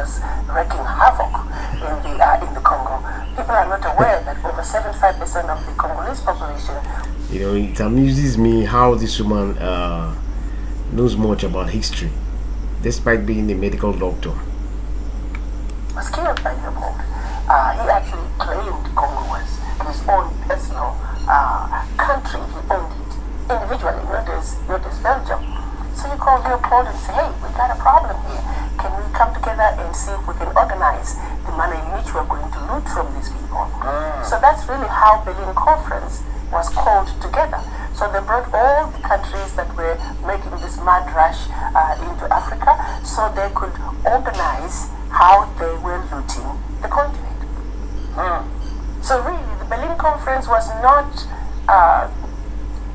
was wreaking havoc in the Congo. People are not aware that over 75% of the Congolese population. It amuses me how this woman knows much about history, despite being a medical doctor. Was killed by Leopold. He actually claimed Congo was his own personal country. He owned it individually, not as Belgium. So you call Leopold and say, hey, we got a problem here. Can we come together and see if we can organize the manner in which we're going to loot from these people? So that's really how Berlin Conference was called together. So they brought all the countries that were making this mad rush into Africa so they could organize how they were looting the continent. So really, the Berlin Conference was not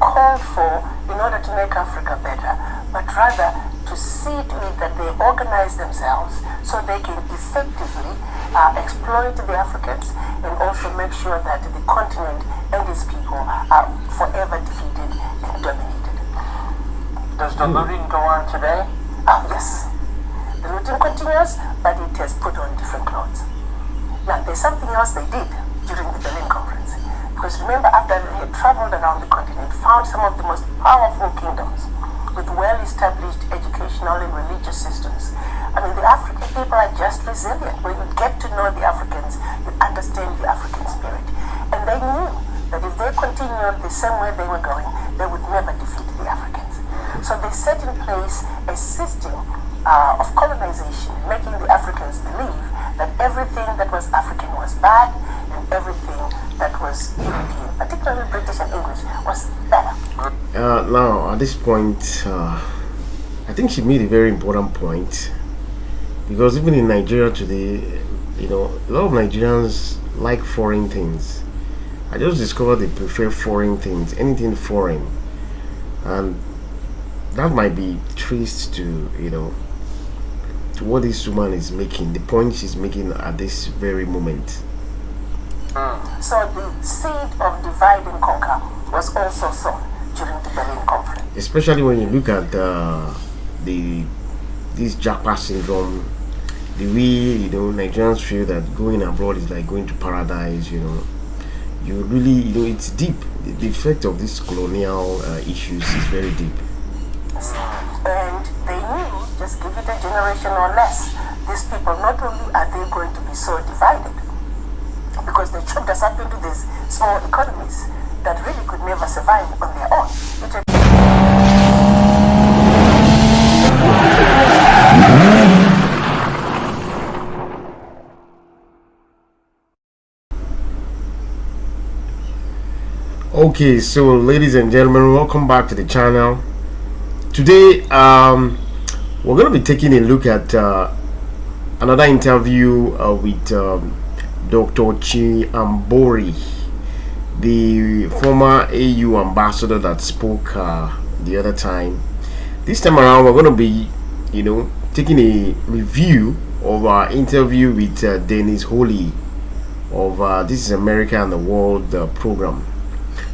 called for in order to make Africa better, but rather to see to it that they organize themselves so they can effectively exploit the Africans and also make sure that the continent and its people are forever defeated and dominated. Does the looting go on today? Oh, yes. The looting continues, but it has put on different clothes. Now, there's something else they did during the Berlin Conference. Because remember, after they had traveled around the continent, found some of the most powerful kingdoms with well-established educational and religious systems. I mean, the African people are just resilient. When you get to know the Africans, you understand the African spirit. And they knew that if they continued the same way they were going, they would never defeat the Africans. So they set in place a system of colonization, making the Africans believe that everything that was African was bad and everything that was European, particularly British and English, was better. Now, at this point, I think she made a very important point, because even in Nigeria today, a lot of Nigerians like foreign things. I just discovered they prefer foreign things, anything foreign, and that might be traced to to what this woman is making, the point she's making at this very moment. So the seed of divide and conquer was also sown during the Berlin Conference. Especially when you look at this jackpot syndrome, the way Nigerians feel that going abroad is like going to paradise. You really it's deep. The effect of these colonial issues is very deep. And they knew, just give it a generation or less, these people, not only are they going to be so divided, because they choked us up into these small economies that really could never survive on their own. Okay, so ladies and gentlemen, welcome back to the channel. Today we're going to be taking a look at another interview with Dr. Chiambori, the former AU ambassador that spoke the other time. This time around, we're going to be, taking a review of our interview with Dennis Holy of This is America and the World program.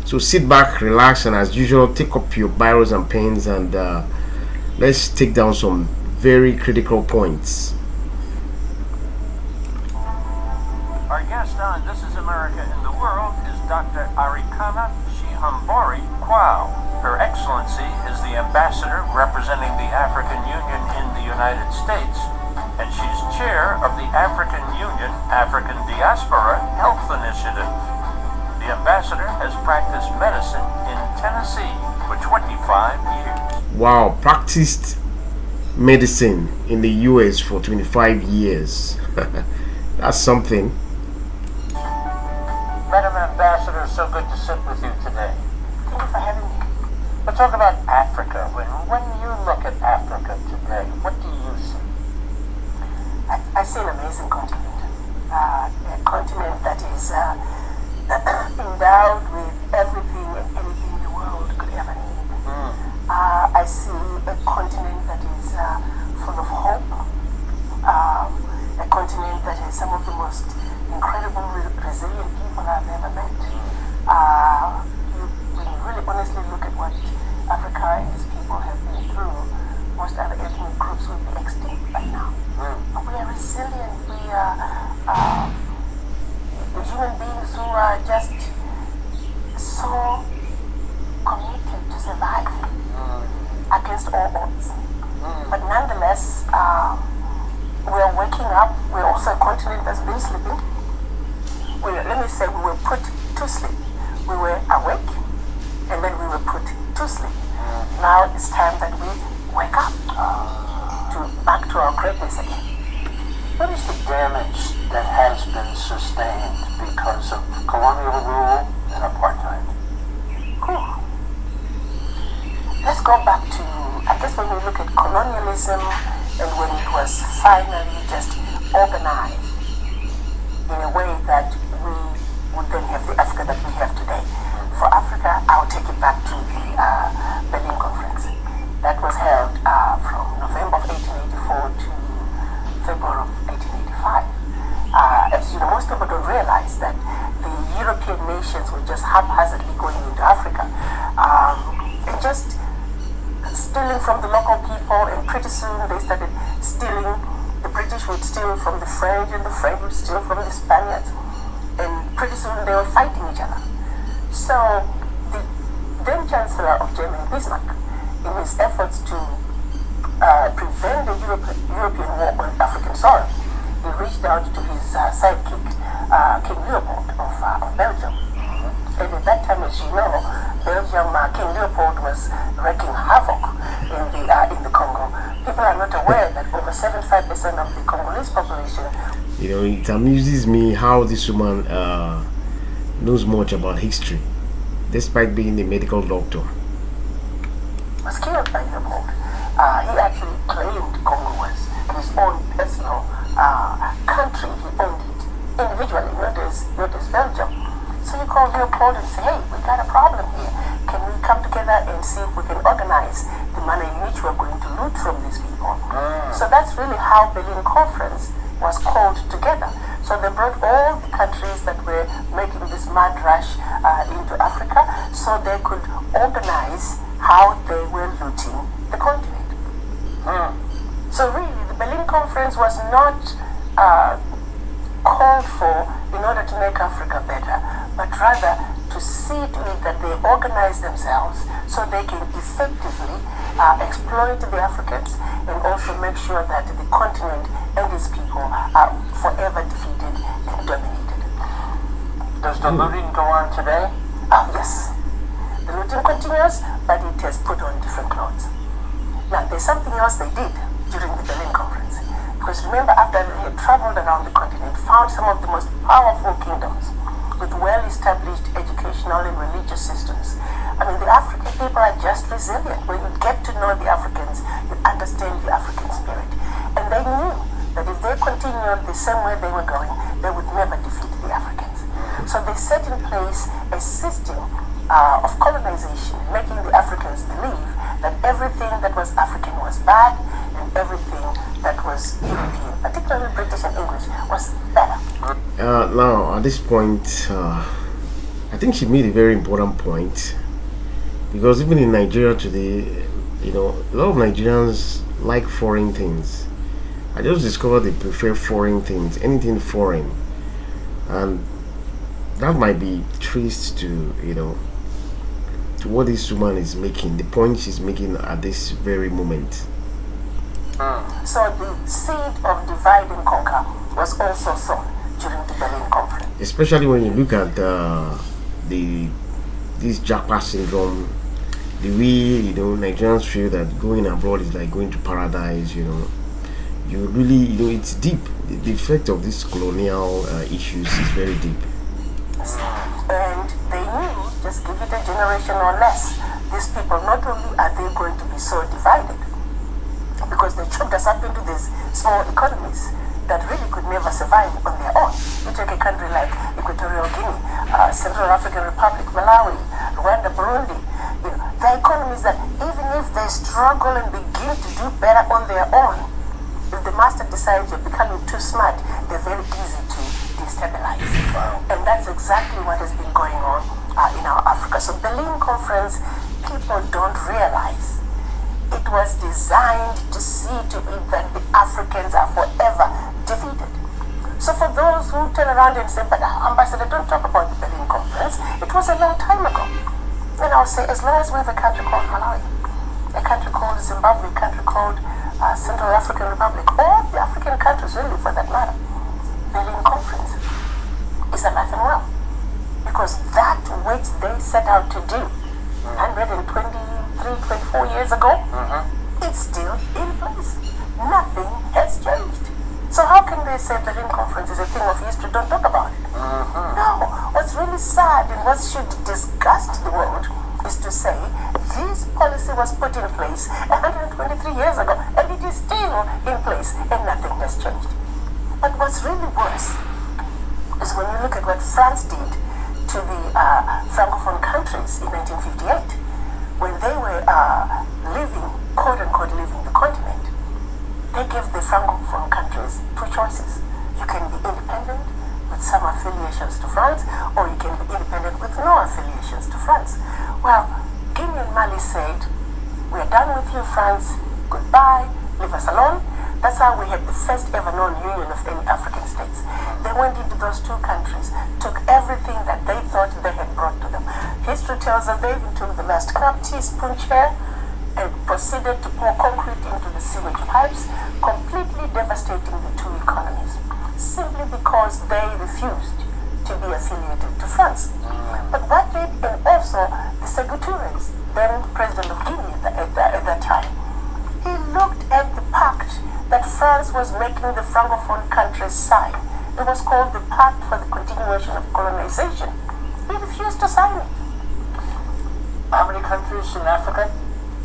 So sit back, relax, and as usual, take up your biros and pens and let's take down some very critical points. Our guest on This is America and the World is Dr. Arikana 0-Quao. Her Excellency is the ambassador representing the African Union in the United States, and she's chair of the African Union African Diaspora Health Initiative. The ambassador has practiced medicine in Tennessee for 25 years. Wow, practiced medicine in the US for 25 years. That's something. Madam Ambassador, so good to sit with you today. Thank you for having me. Let's talk about Africa. When you look at Africa today, what do you see? I see an amazing continent. A continent that is endowed with everything and anything the world could ever need. I see a continent that is full of hope, a continent that has some of the most incredible, resilient people I've ever met. When you really honestly look at what Africa and its people have been through, most other ethnic groups tribes would be extinct by now. We are resilient. We are human beings who are just so committed to surviving against all odds. But nonetheless, we are waking up. We're also a continent that's been sleeping. Let me say, we were put to sleep. We were awake, and then we were put to sleep. Now it's time that we wake up back to our greatness again. What is the damage that has been sustained because of colonial rule and apartheid? Let's go back to, I guess, when we look at colonialism and when it was finally just organized in a way that we would then have the Africa that we have today. For Africa, I'll take it back to the Berlin Conference. That was held from November of 1884 to February of 1885. As you know, most people don't realize that the European nations were just haphazardly going into Africa and just stealing from the local people, and pretty soon they started stealing. The British would steal from the French, and the French would steal from the Spaniards, and pretty soon they were fighting each other. So the then Chancellor of Germany, Bismarck, in his efforts to prevent the European war on African soil, he reached out to his sidekick, King Leopold of Belgium. And at that time, as you know, Belgium, King Leopold was wreaking havoc in the Congo. People are not aware that over 75% of the Congolese population. You know, it amuses me how this woman knows much about history, despite being a medical doctor. Was killed by Leopold. He actually claimed Congo was his own personal country. He owned it individually, not as Belgium. So you call Leopold and say, hey, we got a problem here. Can we come together and see if we can organize the manner in which we're going to loot from these people? So that's really how Berlin Conference was called together. So they brought all the countries that were making this mad rush into Africa so they could organize how they were looting the continent. So really, the Berlin Conference was not called for in order to make Africa better, but rather to see to it that they organize themselves so they can effectively exploit the Africans and also make sure that the continent and its people are forever defeated and dominated. Does the looting go on today? Oh, yes. The looting continues, but it has put on different clothes. Now, there's something else they did during the Berlin Conference. Because remember, after they had traveled around the continent, found some of the most powerful kingdoms with well-established educational and religious systems. I mean, the African people are just resilient. When you get to know the Africans, you understand the African spirit. And they knew that if they continued the same way they were going, they would never defeat the Africans. So they set in place a system of colonization, making the Africans believe that everything that was African was bad and everything that was European, particularly British and English, was better. Now, at this point, I think she made a very important point, because even in Nigeria today, you know, a lot of Nigerians like foreign things. I just discovered they prefer foreign things, anything foreign, and that might be traced to, you know, to what this woman is making, the point she's making at this very moment. So the seed of divide and conquer was also sown during the Berlin Conference. Especially when you look at this Jackpot syndrome, the way, you know, Nigerians feel that going abroad is like going to paradise. You know, you really, you know, it's deep. The effect of these colonial issues is very deep. And they knew, just give it a generation or less, these people, not only are they going to be so divided, because they choked us up into these small economies that really could never survive on their own. You take a country like Equatorial Guinea, Central African Republic, Malawi, Rwanda, Burundi, you know, they're economies that even if they struggle and begin to do better on their own, if the master decides you're becoming too smart, they're very easy to destabilize. And that's exactly what has been going on in our Africa. So Berlin Conference, people don't realize it was designed to see to it that the Africans are forever defeated. So for those who turn around and say, but Ambassador, don't talk about the Berlin Conference, it was a long time ago. And I'll say, as long as we have a country called Malawi, a country called Zimbabwe, a country called Central African Republic, or the African countries really for that matter, Berlin Conference is alive and well. Because that which they set out to do 124 years ago, it's still in place. Nothing has changed. So how can they say Berlin Conference is a thing of history? Don't talk about it. No. What's really sad and what should disgust the world is to say this policy was put in place 123 years ago and it is still in place and nothing has changed. But what's really worse is when you look at what France did to the Francophone countries in 1958, when they were leaving, quote-unquote, leaving the continent. They gave the Francophone countries two choices. You can be independent with some affiliations to France, or you can be independent with no affiliations to France. Well, Guinea and Mali said, we're done with you, France, goodbye, leave us alone. That's how we had the first ever known union of any African states. They went into those two countries, took everything that they thought they had brought to them. History tells us they even took the last cup, teaspoon, chair, and proceeded to pour concrete into the sewage pipes, completely devastating the two economies, simply because they refused to be affiliated to France. But what did, and also the Sékou Touré, then president of Guinea at that time, he looked at the pact that France was making the Francophone countries sign. It was called the Pact for the Continuation of Colonization. He refused to sign it. How many countries in Africa?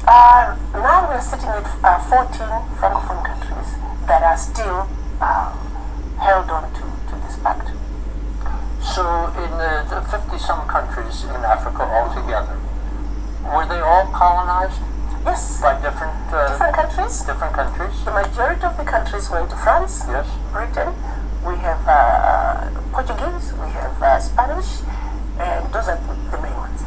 Now we're sitting at 14 Francophone countries that are still held on to this pact. So in the 50-some countries in Africa altogether, were they all colonized? Yes. By different countries? Different countries. The majority of the countries went to France, yes. Britain. We have Portuguese, we have Spanish, and those are the main ones.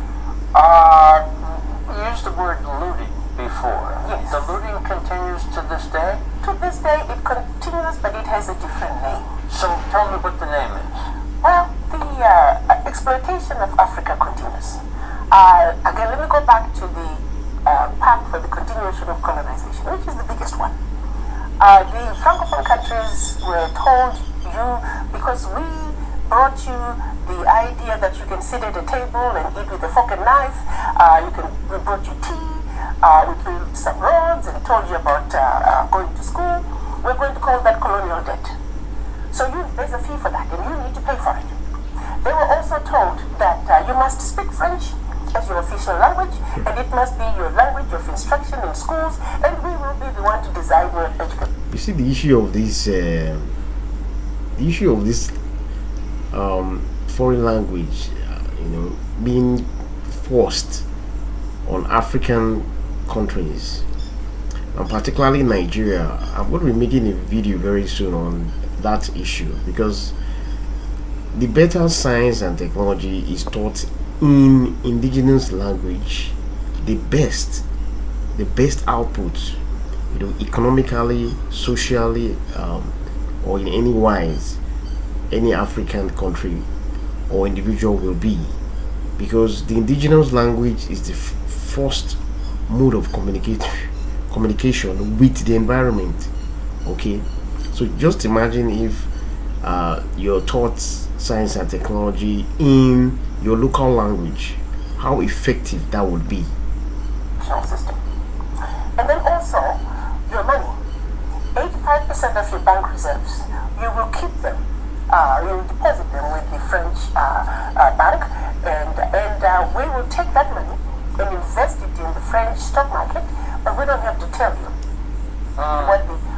You used the word looting before. Yes. The looting continues to this day? To this day, it continues, but it has a different name. So tell me what the name is. Well, the exploitation of Africa continues. Again, let me go back to the Pact for the Continuation of Colonization, which is the biggest one. The Francophone countries were told because we brought you the idea that you can sit at a table and eat with a fork and knife, we brought you tea, we built some roads and told you about going to school, we're going to call that colonial debt. So there's a fee for that and you need to pay for it. They were also told that you must speak French as your official language, and it must be your language of instruction in schools, and we will be the one to decide your education. You see, the issue of this foreign language, being forced on African countries, and particularly Nigeria. I'm going to be making a video very soon on that issue, because the better science and technology is taught in indigenous language. The best output, economically, socially, or in any wise, any African country or individual will be, because the indigenous language is the first mode of communication with the environment. Okay, so just imagine if you're taught science and technology in your local language, how effective that would be. System. And then also your money, 85% of your bank reserves, you will keep them, you will deposit them with the French bank, and we will take that money and invest it in the French stock market, but we don't have to tell you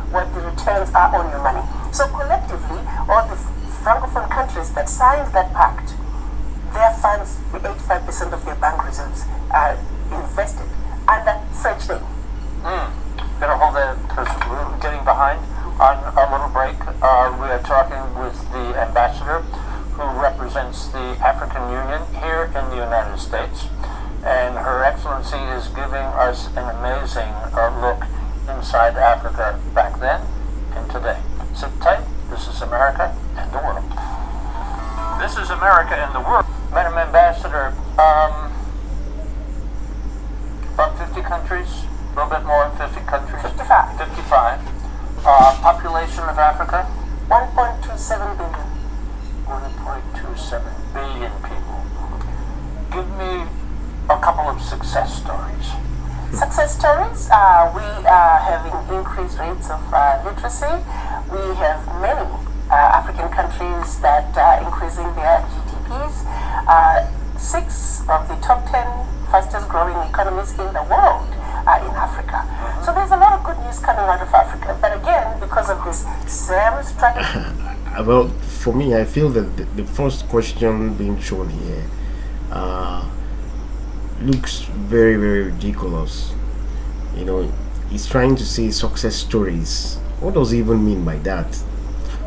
what the returns are on your money. So collectively, all the Francophone countries that signed that pact, their funds, the 85% of their bank reserves, are invested under French name. Gonna hold that because we're getting behind on a little break. We are talking with the ambassador who represents the African Union here in the United States, and Her Excellency is giving us an amazing look alongside Africa back then and today. Sit tight. This is America and the world. This is America and the world. Madam Ambassador, about 50 countries, a little bit more than 50 countries. 55. 55. Population of Africa? 1.27 billion. 1.27 billion people. Give me a couple of success stories. Success stories, we are having increased rates of literacy. We have many African countries that are increasing their GDPs. 6 of the top 10 fastest growing economies in the world are in Africa. So there's a lot of good news coming out of Africa. But again, because of this same strategy. Well, for me, I feel that the first question being shown here looks very, very ridiculous. You know, he's trying to say success stories. What does he even mean by that?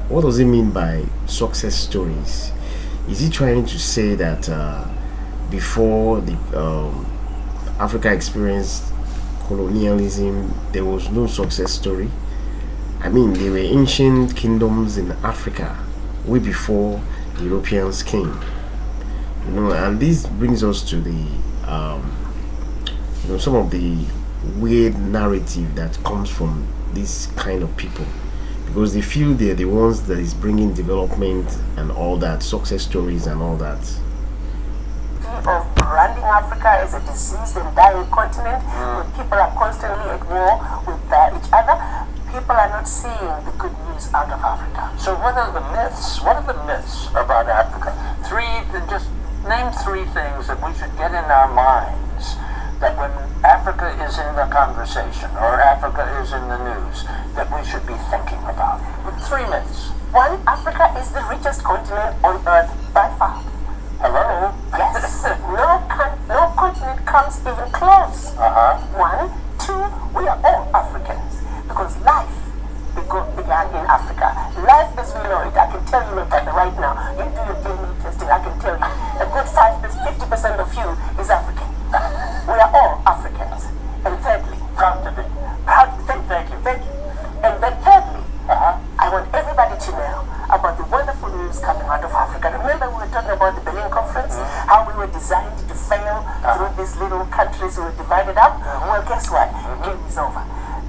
What does he mean by success stories? Is he trying to say that before the Africa experienced colonialism, there was no success story? I mean, there were ancient kingdoms in Africa way before the Europeans came. You know, and this brings us to the you know, some of the weird narrative that comes from this kind of people, because they feel they're the ones that is bringing development and all that, success stories and all that. Of branding Africa as a diseased and dying continent, where people are constantly at war with each other. People are not seeing the good news out of Africa. So what are the myths? What are the myths about Africa? Just name 3 things that we should get in our minds, that when Africa is in the conversation or Africa is in the news, that we should be thinking about. 3 myths. 1, Africa is the richest continent on earth by far. Hello? Yes. No continent comes even close. 1, 2, we are all Africans, because life began in Africa. Life as we know it, I can tell you that right now. You do your DNA testing, I can tell you a good 50% of you is African. We are all Africans. And thirdly, Proud to be. thank you. And then thirdly, I want everybody to know about the wonderful news coming out of Africa. Remember, we were talking about the Berlin Conference, how we were designed to fail through these little countries we were divided up. Well, guess what? Game is over.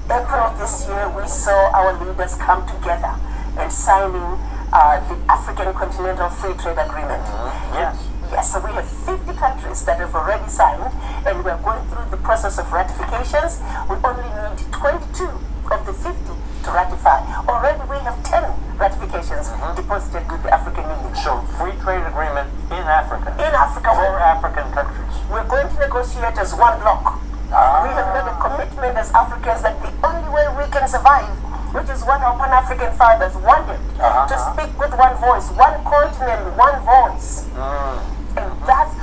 April of this year, we saw our leaders come together and signing the African Continental Free Trade Agreement. Yes, so we have 50 countries that have already signed, and we're going through the process of ratifications. We only need 22 of the 50 to ratify. Already we have 10 ratifications deposited with the African Union. So free trade agreement in Africa. In Africa. For African countries. We're going to negotiate as one bloc. We have made a commitment as Africans that the only way we can survive, which is what our Pan-African fathers wanted, to speak with one voice, one continent, one voice. And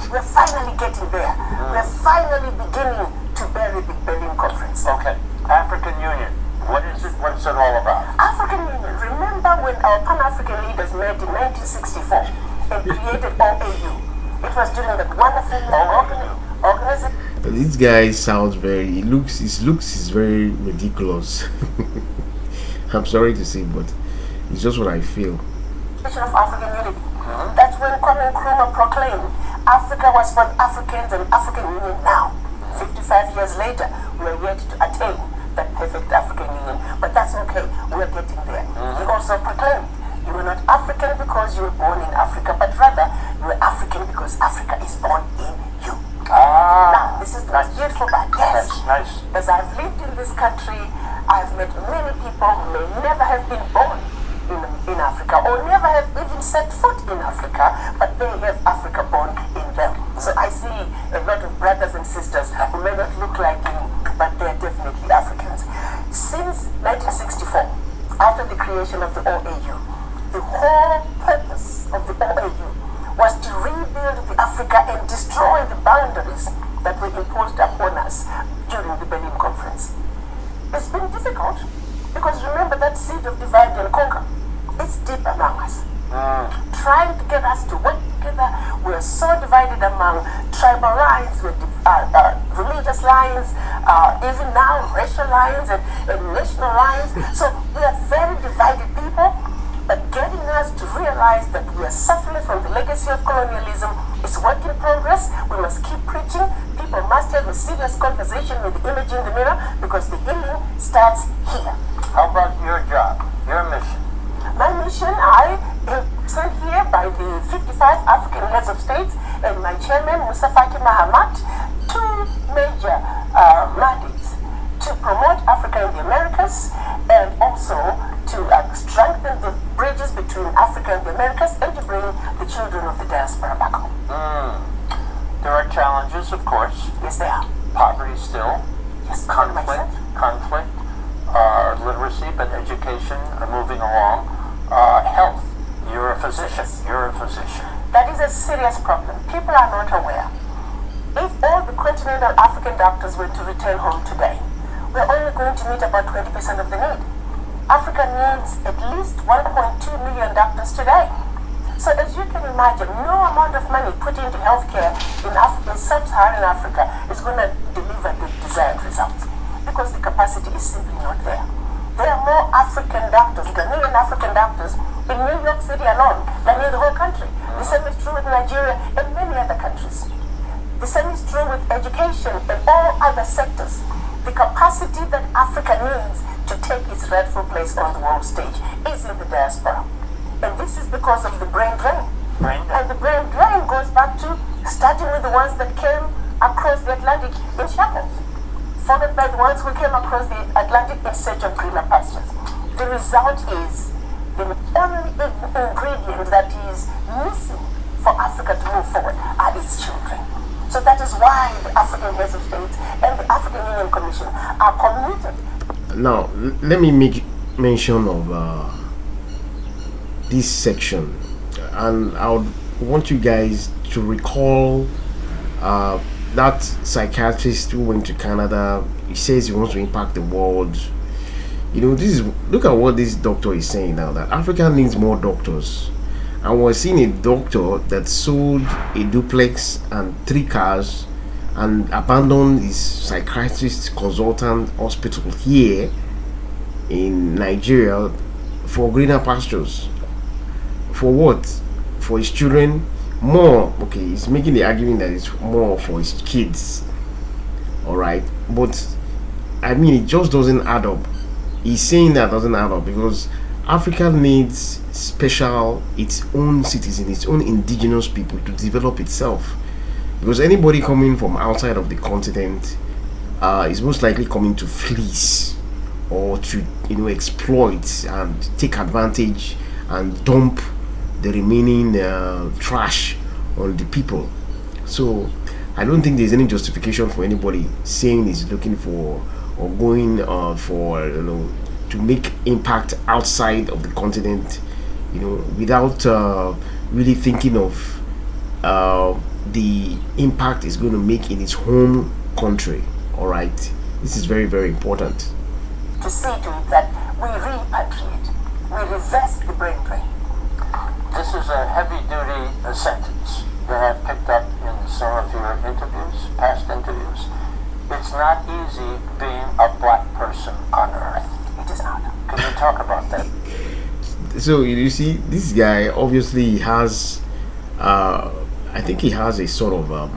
we're finally getting there. We're finally beginning to bury the Berlin Conference. Okay. African Union. What is it? What's it all about? African Union. Remember when our Pan-African leaders met in 1964 and created OAU? It was during that wonderful organization. This guy sounds very. His looks is very ridiculous. I'm sorry to say, but it's just what I feel. Of African unity. That's when Kwame Nkrumah proclaimed Africa was for Africans and African Union now. 55 years later, we are yet to attain that perfect African Union, but that's okay. We're getting there. He also proclaimed you were not African because you were born in Africa, but rather you were African because Africa is born in you. Now, this is the most beautiful part. Yes. Nice. As I've lived in this country, I've met many people who may never have been born in Africa or never have even set foot in Africa, but they have Africa born in them. So I see a lot of brothers and sisters who may not look like you, but they're definitely Africans. Since 1964, after the creation of the OAU, the whole purpose of the OAU was to rebuild the Africa and destroy the boundaries that were imposed upon us during the Berlin Conference. It's been difficult because remember that seed of divide and conquer, it's deep among us. Trying to get us to work together, we're so divided among tribal lines, religious religious lines, even now racial lines and national lines. So we are very divided people, but getting us to realize that we are suffering from the legacy of colonialism is work in progress. We must keep preaching. People must have a serious conversation with the image in the mirror, because the healing starts here. How about your job, your mission? My mission, I am sent here by the 55 African heads of states and my chairman, Musa Faki Mahamat, two major mandates: to promote Africa in the Americas, and also to strengthen the bridges between Africa and the Americas, and to bring the children of the diaspora back home. There are challenges, of course. Yes, they are. Poverty still. Yes, Conflict. Literacy, but education are moving along. Health. You're a physician. You're a physician. That is a serious problem. People are not aware. If all the continental African doctors were to return home today, we're only going to meet about 20% of the need. Africa needs at least 1.2 million doctors today. So as you can imagine, no amount of money put into healthcare in sub-Saharan Africa is going to deliver the desired results, because the capacity is simply not there. There are more African doctors, Ghanaian African doctors, in New York City alone than in the whole country. The same is true with Nigeria and many other countries. The same is true with education and all other sectors. The capacity that Africa needs to take its rightful place on the world stage is in the diaspora. And this is because of the brain drain. And the brain drain goes back to starting with the ones that came across the Atlantic in shackles, followed by the ones who came across the Atlantic in search of greener pastures. The result is the only ingredient that is missing for Africa to move forward are its children. So that is why the African Heads of States and the African Union Commission are committed. Now, let me make mention of this section, and I would want you guys to recall that psychiatrist who went to Canada. He says he wants to impact the world. You know, look at what this doctor is saying now, that Africa needs more doctors. And we're seeing a doctor that sold a duplex and 3 cars and abandoned his psychiatrist consultant hospital here in Nigeria for greener pastures. For what? For his children? More. Okay, he's making the argument that it's more for his kids. Alright, but I mean, it just doesn't add up. He's saying that doesn't add up, because Africa needs its own citizens, its own indigenous people to develop itself. Because anybody coming from outside of the continent is most likely coming to fleece or to, exploit and take advantage and dump the remaining trash on the people. So I don't think there's any justification for anybody saying he's looking for or going for to make impact outside of the continent, without really thinking of the impact it's going to make in its home country. All right, this is very, very important. To see to it that we repatriate, we reverse the brain drain. This is a heavy-duty sentence that I've picked up in some of your interviews, past interviews. It's not easy being a black person on Earth. It is not. Can you talk about that? So you see, this guy obviously has, I think he has a sort of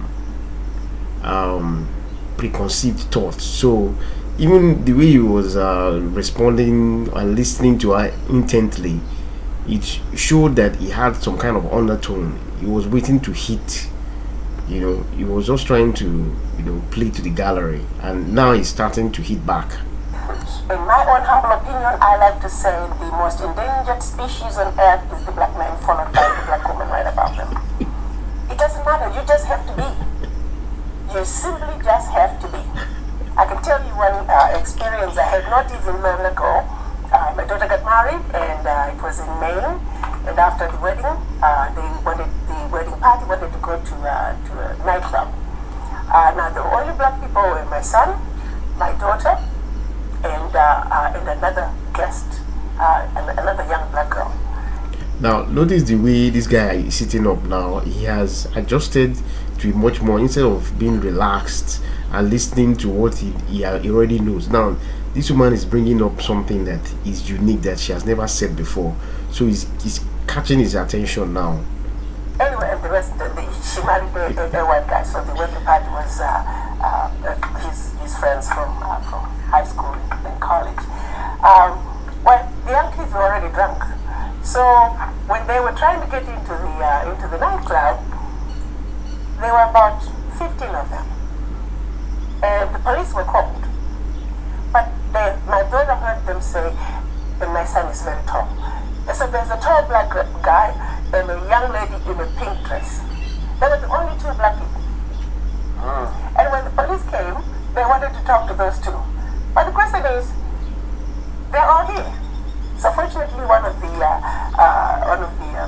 preconceived thoughts. So even the way he was responding and listening to her intently, it showed that he had some kind of undertone. He was waiting to hit. He was just trying to, play to the gallery, and now he's starting to hit back. In my own humble opinion, I like to say the most endangered species on earth is the black man, followed by the black woman right above them. It doesn't matter, you just have to be. You simply just have to be. I can tell you one experience I had not even long ago. My daughter got married, and it was in Maine. And after the wedding, the wedding party wanted to go to a nightclub. Now the only black people were my son, my daughter, and another guest, another young black girl. Now notice the way this guy is sitting up now. He has adjusted to be much more, instead of being relaxed and listening to what he already knows. Now, this woman is bringing up something that is unique that she has never said before. So he's catching his attention now. Anyway, and the rest, she married a white guy, so the wedding party was his friends from high school and college. Well, the young kids were already drunk, so when they were trying to get into the nightclub, there were about 15 of them, and the police were called. But my brother heard them say, and my son is very tall. So there's a tall black guy and a young lady in a pink dress. They were the only two black people. And when the police came, they wanted to talk to those two. But the question is, they're all here. So fortunately, one of the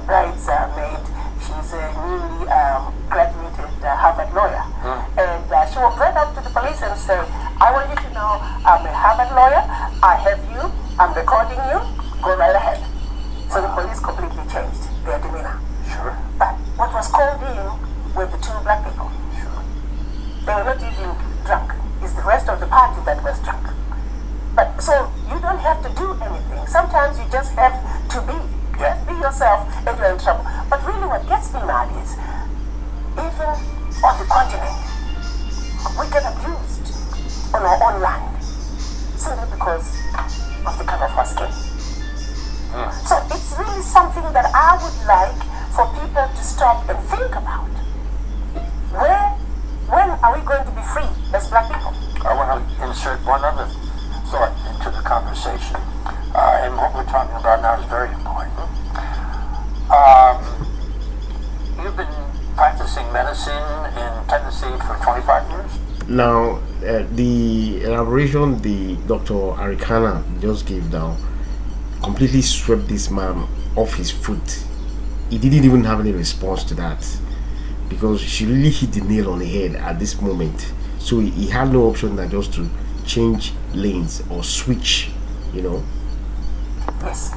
brides maid, she's a newly graduated Harvard lawyer, and she walked right up to the police and said, "I want you to know I'm a Harvard lawyer. I have you. I'm recording you. Go right ahead." So the police completely changed their demeanor. Sure. But what was called in were the two black people. Sure. They were not even drunk. It's the rest of the party that was drunk. But so you don't have to do anything. Sometimes you just have to be. Just be yourself and you're in trouble. But really what gets me mad is, even on the continent, we get abused on our own land simply because of the color of our skin. So it's really something that I would like for people to stop and think about. When are we going to be free as black people? I want to insert one other thought into the conversation. And what we're talking about now is very important. You've been practicing medicine in Tennessee for 25 years? Now, the elaboration the Dr. Arikana just gave now completely swept this man off his foot. He didn't even have any response to that because she really hit the nail on the head at this moment. So he had no option than just to change lanes or switch, you know. Yes.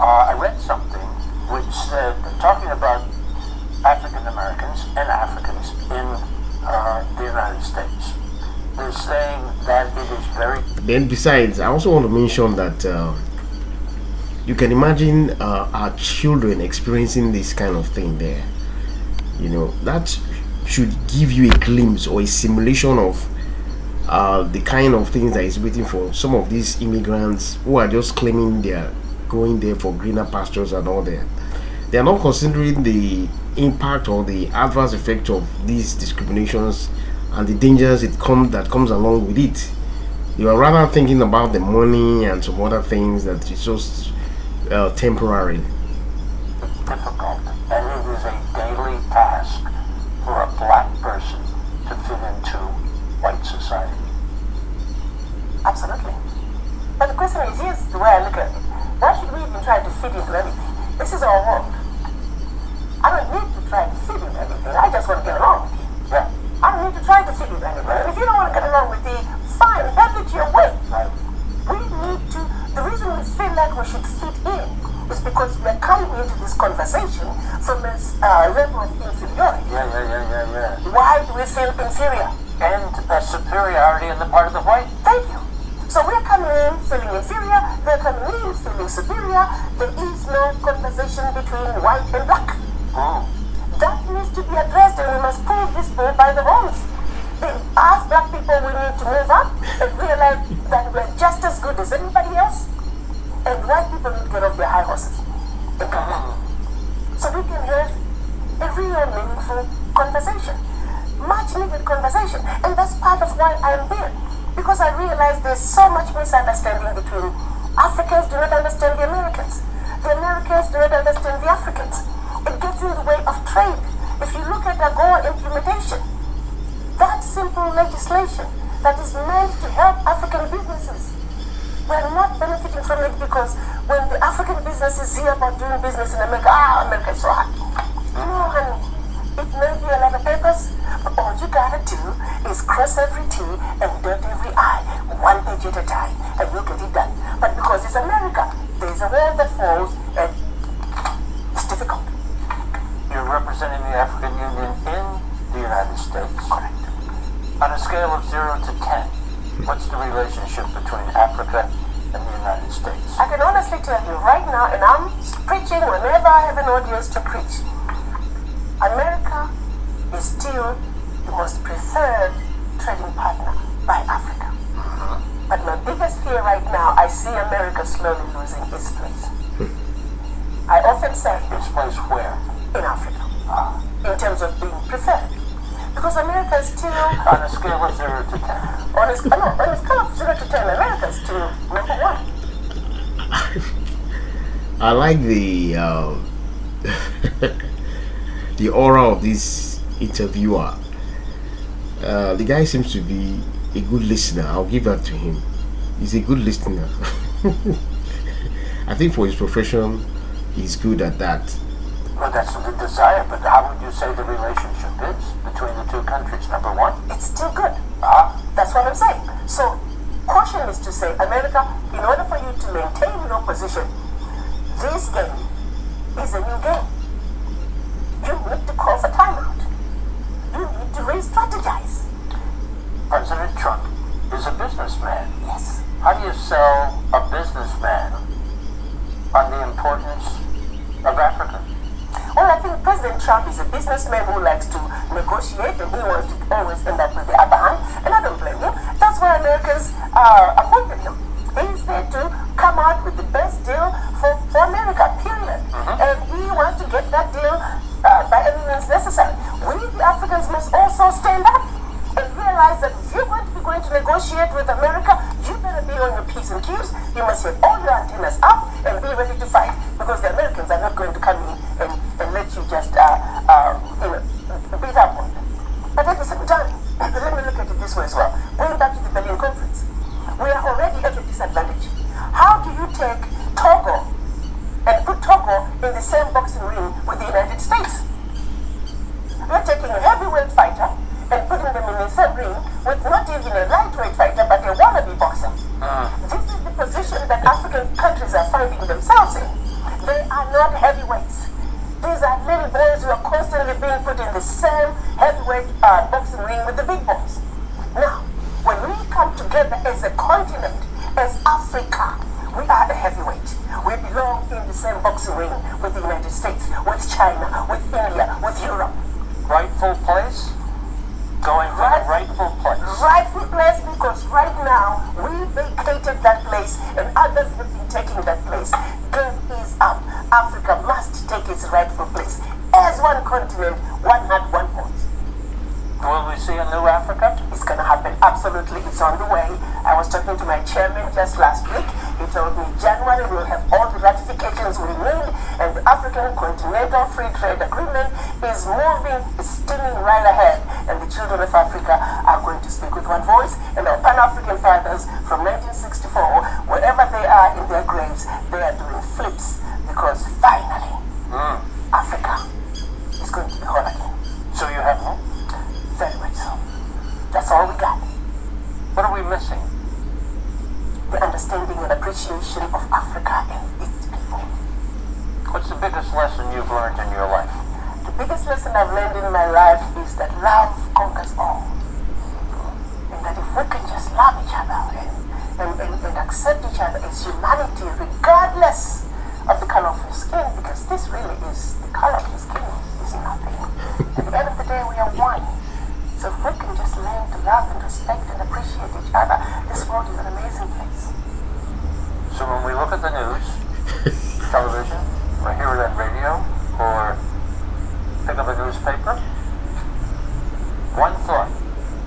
I read something which said, talking about African Americans and Africans in the United States, they're saying that it is very... Then besides, I also want to mention that you can imagine our children experiencing this kind of thing there. You know, that should give you a glimpse or a simulation of the kind of things that is waiting for some of these immigrants who are just claiming they are going there for greener pastures and all that. They are not considering the impact or the adverse effect of these discriminations and the dangers that comes along with it. You are rather thinking about the money and some other things that is just temporary. difficult, and it is a daily task for a black person to fit into white society. Absolutely. But the question is, here's the way I look at it. Why should we even try to fit into anything? This is our world. I don't need to try to fit into anything. I just want to get along with you. Yeah. I don't need to try to fit into anything. And if you don't want to get along with me, fine, have it your way. Right. We need to, the reason we feel like we should fit in is because we're coming into this conversation from a level of inferiority. Yeah. Why do we feel inferior? And a superiority on the part of the white. Thank you. So we're coming in feeling inferior, they're coming in feeling superior. There is no conversation between white and black. That needs to be addressed, and we must pull this bull by the horns. As black people, we need to move up and realize that we're just as good as anybody else. And white people need to get off their high horses and come down. So we can have a real meaningful conversation. Much needed conversation. And that's part of why I'm here. Because I realize there's so much misunderstanding between Africans do not understand the Americans. The Americans do not understand the Africans. It gets in the way of trade. If you look at AGOA implementation, that simple legislation that is meant to help African businesses, we're not benefiting from it because when the African businesses hear about doing business in America, America is so happy. No, honey, it may be a lot of papers, but all you gotta do is cross every T and dot every I, one page at a time, and you'll get it done. But because it's America, there's a wall that falls, and it's difficult. You're representing the African Union in the United States. Correct. On a scale of 0 to 10, what's the relationship between Africa and the United States? I can honestly tell you right now, and I'm preaching whenever I have an audience to preach, America is still the most preferred trading partner by Africa. But my biggest fear right now, I see America slowly losing its place. I often say, Its place where? in Africa, in terms of being preferred. Because America is still, On a scale of 0 to 10. on a scale of 0 to 10, America is still number one. I like the the aura of this interviewer. The guy seems to be a good listener. I'll give that to him. He's a good listener. I think for his profession, he's good at that. Well, that's the desire, but how would you say the relationship is between the two countries? Number one? It's still good. Ah, That's what I'm saying. So, caution is to say, America, in order for you to maintain your position, this game is a new game. You need to call for timeout. You need to re-strategize. President Trump is a businessman. Yes. How do you sell a businessman on the importance of Africa? Well, I think President Trump is a businessman who likes to negotiate and he wants to always end up with the upper hand, and I don't blame him. That's why Americans appointed him. He's there to come out with the best deal for America, period. And he wants to get that deal by any means necessary. We, the Africans, must also stand up and realize that if you're going to be going to negotiate with America, you better be on your P's and Q's. You must have all your antennas up and be ready to fight, because the Americans are not going to come in and let you just beat up on them. But at the same time, let me look at it this way as well. Going back to the Berlin Conference, we are already at a disadvantage. How do you take Togo and put Togo in the same boxing ring with the United States? You're taking a heavyweight fighter and putting them in the same ring with not even a lightweight fighter but a wannabe boxer. This is the position that African countries are finding themselves in. They are not heavyweights. These are little boys who are constantly being put in the same heavyweight boxing ring with the big boys. Now, when we come together as a continent, as Africa, we are a heavyweight. We belong in the same boxing ring with the United States, with China, with India, with Europe. Rightful place? Going for the rightful place. Rightful place, because right now we vacated that place and others have been taking that place. Game is up. Africa must take its rightful place. As one continent, one heart, one voice. Will we see a new Africa? It's going to happen, absolutely. It's on the way. I was talking to my chairman just last week. He told me January we'll have all the ratifications we need, and the African Continental Free Trade Agreement is moving, is steaming right ahead, and the children of Africa are going to speak with one voice, and our Pan-African fathers from 1964, wherever they are in their graves, they are doing flips, because finally, Africa is going to be whole again. So you have hope? Very much so. That's all we got. What are we missing? The understanding and appreciation of Africa and its people. What's the biggest lesson you've learned in your life? The biggest lesson I've learned in my life is that love conquers all. And that if we can just love each other and accept each other as humanity, regardless of the color of your skin, because this really is, the color of your skin is nothing. At the end of the day, we are one. So if we can just learn to love and respect and appreciate each other, this world is an amazing place. So when we look at the news, television, or hear it on radio, or pick up a newspaper, one thought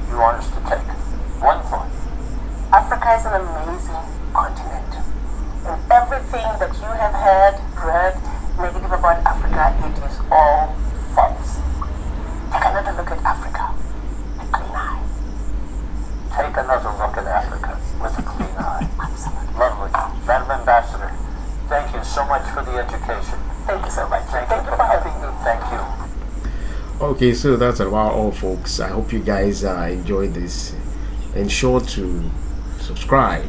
you want us to take. One thought. Africa is an amazing continent. And everything that you have heard, read, negative about Africa, it is all false. Take another look at Africa. Clean eye. Take another look at Africa with a clean eye. Absolutely. Lovely. Madam Ambassador, thank you so much for the education. Thank you so much. Thank Thank you you for having me. Thank you. Okay, so that's about all, folks. I hope you guys enjoyed this. Ensure to subscribe,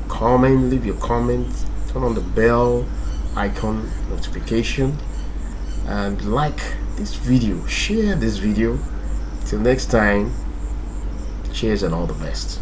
comment, leave your comments, turn on the bell icon notification, and like this video, share this video. Till next time, Cheers and all the best.